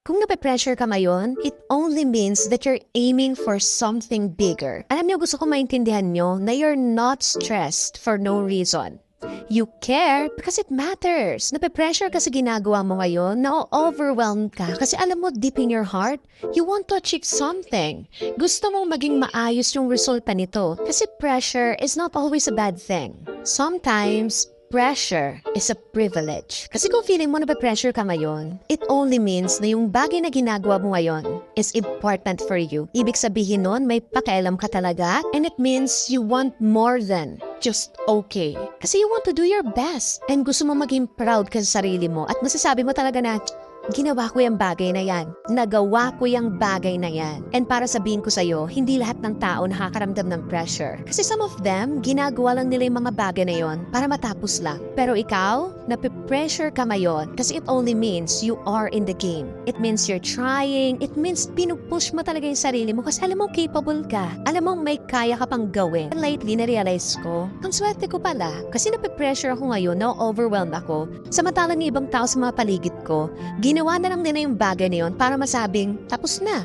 Kung nape-pressure ka ngayon, it only means that you're aiming for something bigger. Alam niyo, gusto ko maintindihan niyo na you're not stressed for no reason. You care because it matters. Nape-pressure ka sa ginagawa mo ngayon, na-overwhelmed ka kasi alam mo deep in your heart, you want to achieve something. Gusto mong maging maayos yung resulta nito kasi pressure is not always a bad thing. Sometimes, pressure is a privilege. Kasi kung feeling mo nape-pressure ka ngayon, it only means na yung bagay na ginagawa mo ngayon is important for you. Ibig sabihin nun, may pakialam ka talaga and it means you want more than just okay. Kasi you want to do your best and gusto mo maging proud ka sa sarili mo at masasabi mo talaga na, ginawa ko yung bagay na yan. Nagawa ko yung bagay na yan. And para sabihin ko sa'yo, hindi lahat ng tao nakakaramdam ng pressure. Kasi some of them, ginagawa lang nila yung mga bagay na yon para matapos lang. Pero ikaw, napipressure ka ngayon kasi it only means you are in the game. It means you're trying. It means pinupush mo talaga yung sarili mo kasi alam mo capable ka. Alam mo may kaya ka pang gawin. And lately, na-realize ko, ang swerte ko pala kasi napipressure ako ngayon, na-overwhelmed ako. Samantalang yung ibang tao sa mga paligid ko, ginawa na lang nila yung bagay na yun para masabing, tapos na,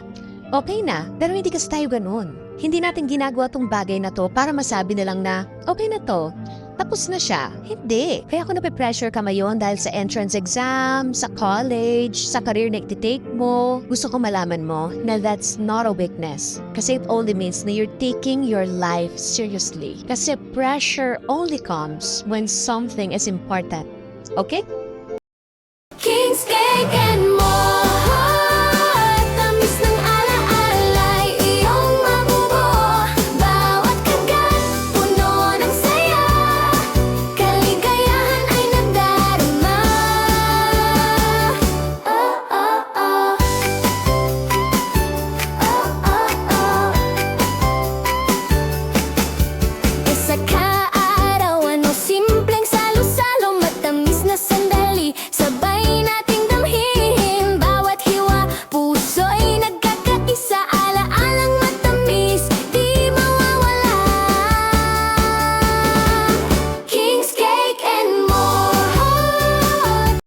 okay na, pero hindi kasi tayo ganun. Hindi natin ginagawa tong bagay na to para masabi na lang na, okay na to, tapos na siya. Hindi. Kaya ako nape-pressure ka ngayon dahil sa entrance exam, sa college, sa career na iti-take mo. Gusto ko malaman mo na that's not a weakness. Kasi it only means na you're taking your life seriously. Kasi pressure only comes when something is important. Okay?